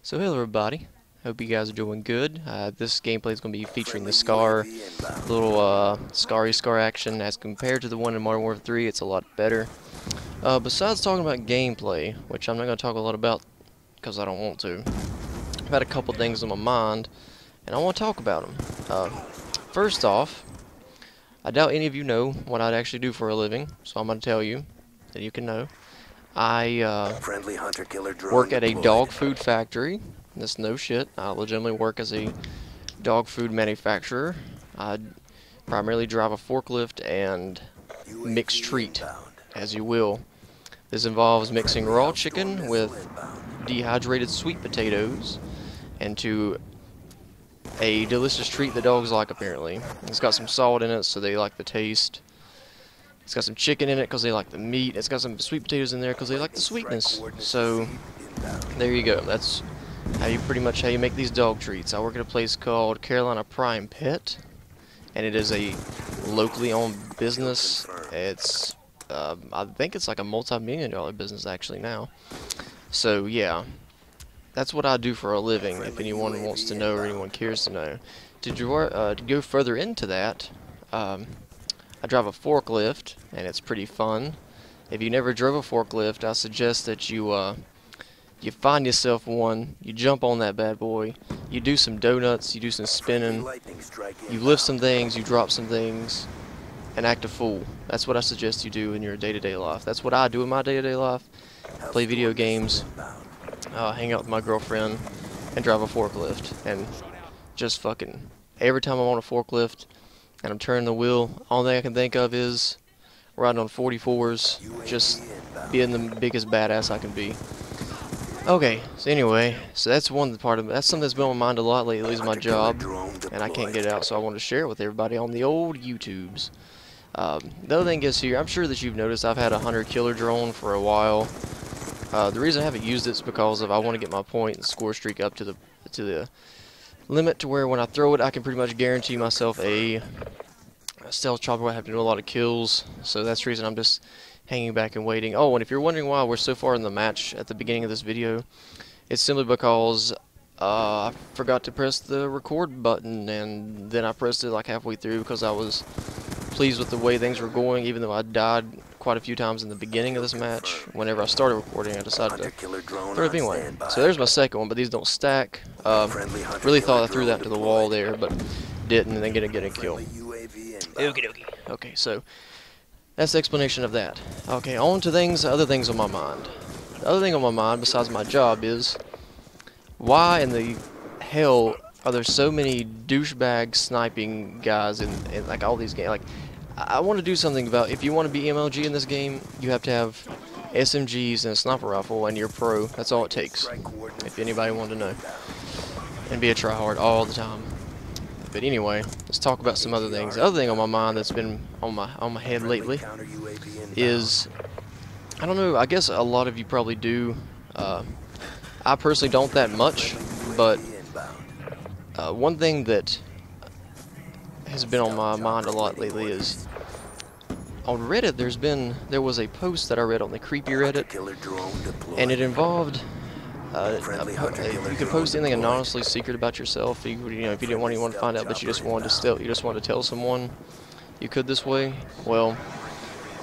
So hello everybody, hope you guys are doing good. This gameplay is going to be featuring the Scar, little Scar action. As compared to the one in Modern Warfare 3, it's a lot better. Besides talking about gameplay, which I'm not going to talk a lot about because I don't want to, I've had a couple things on my mind, and I want to talk about them. First off, I doubt any of you know what I'd actually do for a living, so I'm going to tell you that you can know. I work at a dog food factory. That's no shit. I legitimately work as a dog food manufacturer. I primarily drive a forklift and mix treat, as you will. This involves mixing raw chicken with dehydrated sweet potatoes into a delicious treat the dogs like, apparently. It's got some salt in it, so they like the taste. It's got some chicken in it because they like the meat. It's got some sweet potatoes in there because they like the sweetness. So, there you go. That's how you make these dog treats. I work at a place called Carolina Prime Pet, and it is a locally owned business. It's, I think it's like a multi-million-dollar business actually now. So, yeah. That's what I do for a living, if anyone wants to know or anyone cares to know. To go further into that, I drive a forklift, and it's pretty fun. If you never drove a forklift, I suggest that you find yourself one, you jump on that bad boy, you do some donuts, you do some spinning, you lift some things, you drop some things, and act a fool. That's what I suggest you do in your day-to-day life. That's what I do in my day-to-day life. Play video games, hang out with my girlfriend, and drive a forklift. And just fucking, every time I'm on a forklift, and I'm turning the wheel, all thing I can think of is riding on 44s, just being the biggest badass I can be. Okay, so anyway, so that's one part of it. That's something that's been on my mind a lot lately, is my job, and I can't get it out, so I wanted to share it with everybody on the old YouTubes. The other thing is here, I'm sure that you've noticed I've had a hunter killer drone for a while. The reason I haven't used it is because I want to get my point and score streak up to the limit to where when I throw it, I can pretty much guarantee myself a stealth chopper. I have to do a lot of kills, so that's the reason I'm just hanging back and waiting. Oh, and if you're wondering why we're so far in the match at the beginning of this video, it's simply because I forgot to press the record button, and then I pressed it like halfway through because I was pleased with the way things were going, even though I died quite a few times in the beginning of this match. Whenever I started recording, I decided to throw it anyway. So there's my second one, but these don't stack. Really thought I threw that to the wall there, but didn't, and then get a kill. Okie dokie. Okay, so that's the explanation of that. Okay, on to other things on my mind. The other thing on my mind, besides my job, is why in the hell are there so many douchebag sniping guys in like all these games? Like, I want to do something about, if you want to be MLG in this game, you have to have SMGs and a sniper rifle, and you're pro. That's all it takes, if anybody wanted to know. And be a tryhard all the time. But anyway, let's talk about some other things. The other thing on my mind that's been on my head lately is, I don't know, I guess a lot of you probably do. I personally don't that much, but one thing that has been on my mind a lot lately is on Reddit. There was a post that I read on the creepy Reddit, and it involved you could post anything anonymously secret about yourself. If you didn't want anyone to find out, but you just wanted to tell someone, you could this way. Well,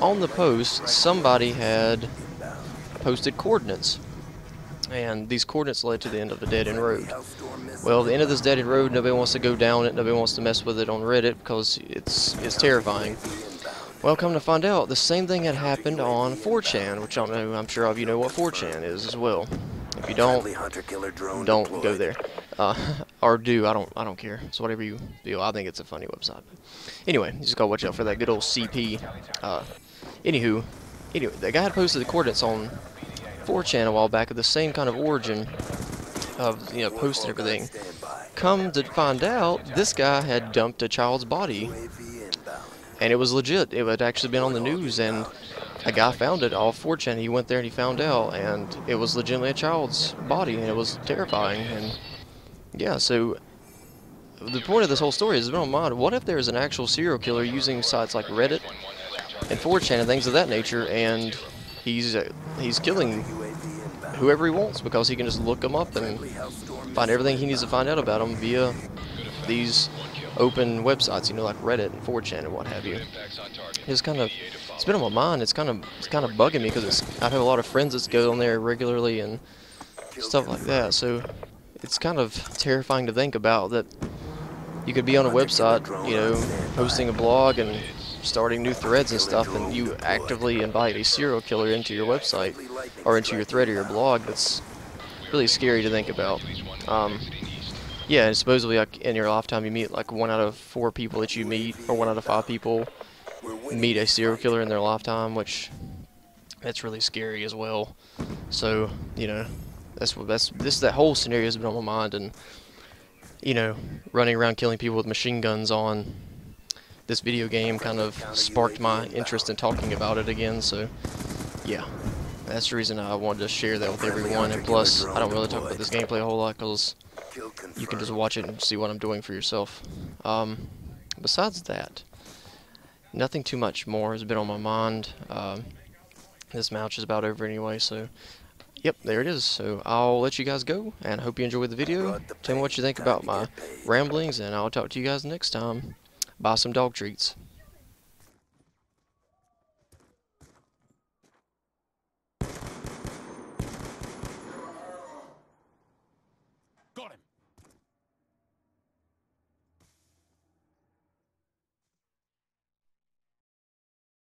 on the post, somebody had posted coordinates, and these coordinates led to the end of a dead-end road. Well, the end of this dead-end road, nobody wants to go down it, nobody wants to mess with it on Reddit because it's terrifying. Well, come to find out, the same thing had happened on 4chan, which I'm sure all of you know what 4chan is as well. If you don't go there. Or do, I don't care. It's whatever you feel. I think it's a funny website. Anyway, you just gotta watch out for that good old CP. Anyway, the guy had posted the coordinates on 4chan a while back of the same kind of origin of, post and everything. Come to find out, this guy had dumped a child's body. And it was legit. It had actually been on the news, and a guy found it off 4chan. He went there and he found out, and it was legitimately a child's body, and it was terrifying. And yeah, so the point of this whole story is, it's been on my mind, what if there's an actual serial killer using sites like Reddit and 4chan and things of that nature, and he's killing whoever he wants, because he can just look them up and find everything he needs to find out about them via these open websites, you know, like Reddit and 4chan and what have you. It's been on my mind. It's kind of bugging me because I have a lot of friends that go on there regularly and stuff like that. So it's kind of terrifying to think about that you could be on a website, you know, posting a blog and starting new threads and stuff, and you actively invite a serial killer into your website or into your thread or your blog. That's really scary to think about. Yeah, and supposedly, like, in your lifetime, you meet like 1 out of 4 people that you meet, or 1 out of 5 people meet a serial killer in their lifetime, which that's really scary as well. So, you know, that whole scenario has been on my mind, and you know, running around killing people with machine guns on this video game kind of sparked my interest in talking about it again. So, yeah. That's the reason I wanted to share that with everyone, and plus, I don't really talk about this gameplay a whole lot, because you can just watch it and see what I'm doing for yourself. Besides that, nothing too much more has been on my mind. This match is about over anyway, so yep, there it is. So I'll let you guys go, and I hope you enjoyed the video. Tell me what you think about my ramblings, and I'll talk to you guys next time. Buy some dog treats.